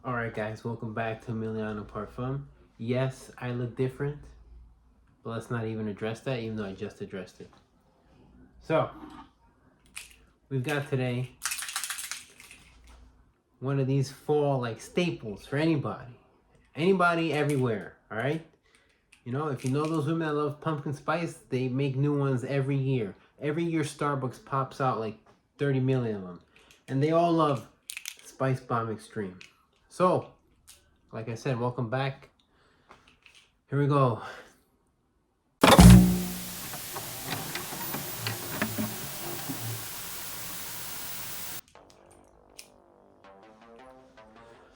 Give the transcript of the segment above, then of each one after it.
Alright guys, welcome back to Emiliano Parfum. Yes, I look different, but let's not even address that, even though I just addressed it. So, we've got today one of these fall like staples for anybody. Anybody everywhere, alright? You know, if you know those women that love pumpkin spice, they make new ones every year. Every year Starbucks pops out like 30 million of them. And they all love Spicebomb Extreme. So, like I said, welcome back. Here we go.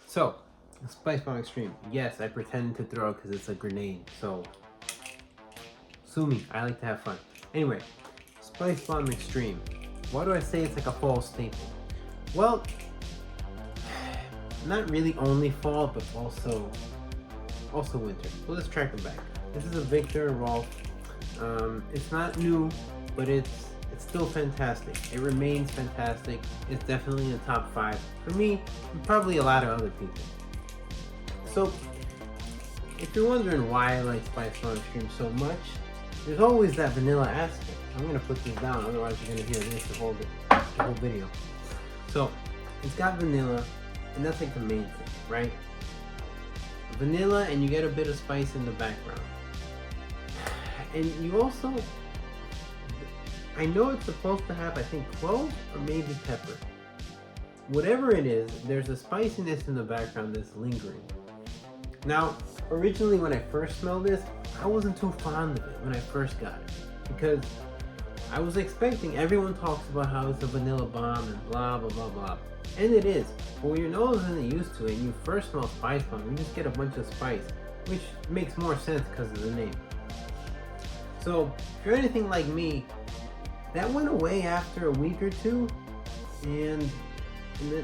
So, Spicebomb Extreme. Yes, I pretend to throw because it's a grenade. So, sue me. I like to have fun. Anyway, Spicebomb Extreme. Why do I say it's like a fall staple? Well, not really only fall, but also winter. So let's track them back. This is a Victor Rolf. It's not new, but it's still fantastic. It remains fantastic. It's definitely in the top 5 for me, and probably a lot of other people. So, if you're wondering why I like Spicebomb Extreme so much, there's always that vanilla aspect. I'm gonna put this down, otherwise you're gonna hear this the whole video. So, it's got vanilla. And that's like the main thing, right? Vanilla, and you get a bit of spice in the background. And you also, I know it's supposed to have, I think, clove or maybe pepper. Whatever it is, there's a spiciness in the background that's lingering. Now, originally when I first smelled this, I wasn't too fond of it when I first got it. Because I was expecting, everyone talks about how it's a vanilla bomb and blah, blah, blah, blah. And it is, but when your nose isn't used to it and you first smell Spicebomb, you just get a bunch of spice, which makes more sense because of the name. So, if you're anything like me, that went away after a week or two, and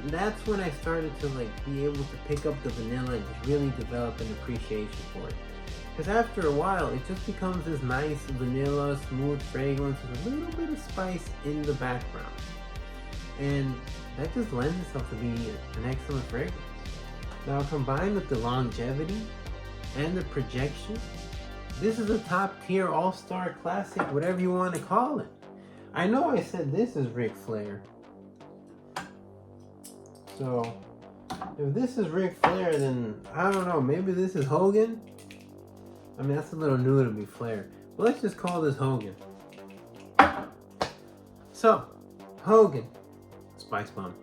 that's when I started to like be able to pick up the vanilla and just really develop an appreciation for it. Because after a while, it just becomes this nice vanilla, smooth fragrance with a little bit of spice in the background. And that just lends itself to be an excellent fragrance. Now, combined with the longevity and the projection, this is a top tier all-star classic, whatever you want to call it. I know I said this is Ric Flair. So, if this is Ric Flair, then I don't know, maybe this is Hogan? I mean, that's a little new to me, Flair. But let's just call this Hogan. So, Hogan. Spicebomb.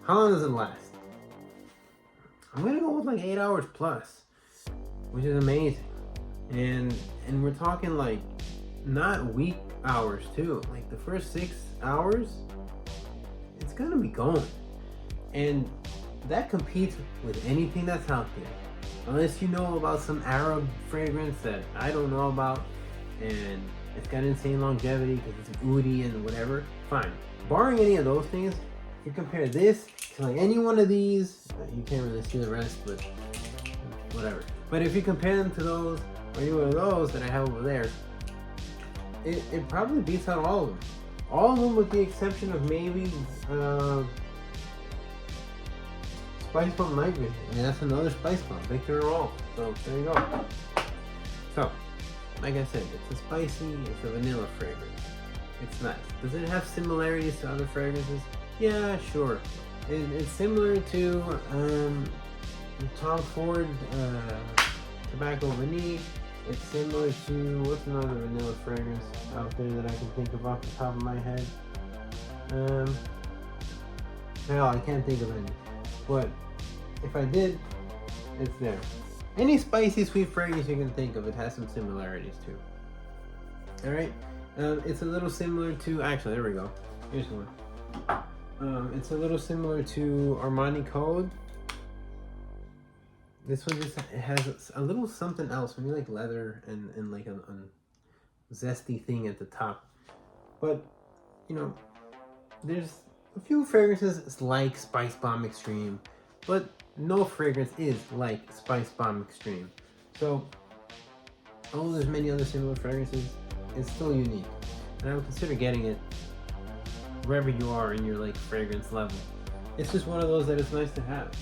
How long does it last? I'm gonna go with like 8 hours plus, which is amazing. And we're talking like not week hours too. Like the first 6 hours, it's gonna be going. And that competes with anything that's out there. Unless you know about some Arab fragrance that I don't know about, and it's got insane longevity because it's woody and whatever, fine. Barring any of those things, if you compare this to like any one of these, you can't really see the rest, but whatever. But if you compare them to those, or any one of those that I have over there, it probably beats out all of them. All of them with the exception of maybe Spicebomb Night Vision. I mean, that's another Spicebomb, Victor Rolf. So there you go. So, like I said, it's a spicy, it's a vanilla fragrance. It's nice. Does it have similarities to other fragrances? Yeah, sure. It's similar to Tom Ford Tobacco Vanille. It's similar to, what's another vanilla fragrance out there that I can think of off the top of my head? Hell, I can't think of any. But if I did, it's there. Any spicy sweet fragrance you can think of, it has some similarities too. Alright? It's a little similar to, actually, there we go. Here's one. It's a little similar to Armani Code. This one just has a little something else, maybe like leather and like a zesty thing at the top. But, you know, there's a few fragrances like Spicebomb Extreme, but no fragrance is like Spicebomb Extreme. So, although there's many other similar fragrances, it's still unique. And I would consider getting it wherever you are in your like fragrance level. It's just one of those that it's nice to have.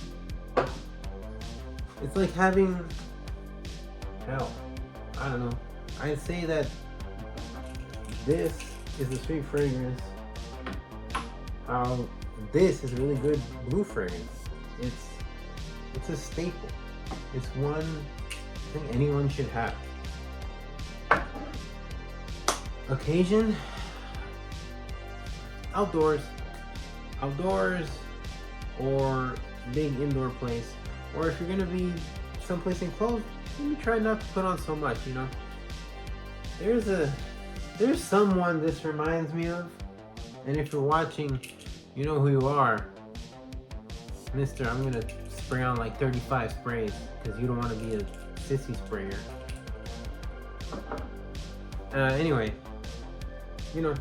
It's like having, hell, I don't know. I'd say that this is a sweet fragrance. This is a really good blue fragrance. It's a staple. It's one I think anyone should have. Occasion, outdoors or big indoor place, or if you're gonna be someplace enclosed, maybe try not to put on so much, you know. There's someone this reminds me of, and if you're watching, you know who you are. Mister, I'm gonna spray on like 35 sprays because you don't want to be a sissy sprayer. Anyway, you know,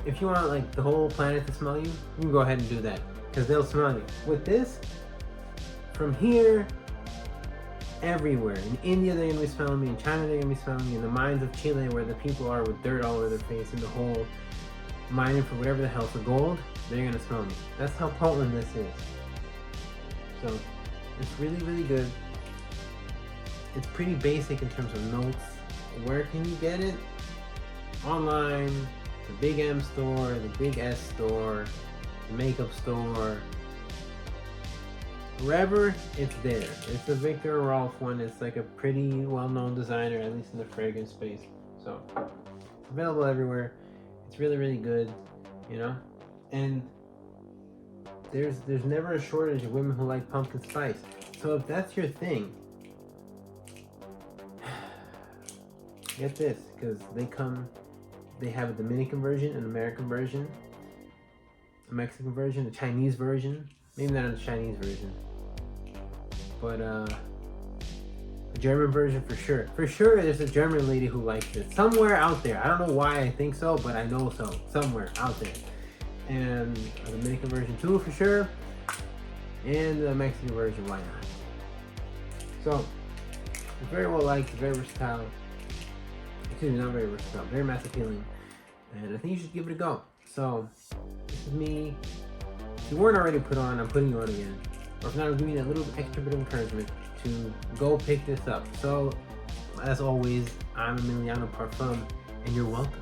if you want like the whole planet to smell you, you can go ahead and do that because they'll smell you. With this, from here, everywhere. In India, they're gonna be smelling me. In China, they're gonna be smelling me. In the mines of Chile, where the people are with dirt all over their face, in the hole, mining for whatever the hell, for gold, they're gonna smell me. That's how potent this is. So, it's really, really good. It's pretty basic in terms of notes. Where can you get it? Online, the Big M store, the Big S store, the makeup store. Wherever, it's there. It's the Victor Rolf one. It's like a pretty well-known designer, at least in the fragrance space. So, it's available everywhere. It's really, really good, you know? And there's never a shortage of women who like pumpkin spice. So if that's your thing, get this, because they have a Dominican version, an American version, a Mexican version, a Chinese version, maybe not a Chinese version, but a German version for sure. For sure, there's a German lady who likes it. Somewhere out there. I don't know why I think so, but I know so. Somewhere out there. And a Dominican version too, for sure. And the Mexican version, why not? So, it's very well liked, very versatile. Excuse me, not very versatile, very mass appealing. And I think you should give it a go. So, this is me. If you weren't already put on, I'm putting you on again. Or if not, I'm giving you a little extra bit of encouragement to go pick this up. So, as always, I'm Emiliano Parfum, and you're welcome.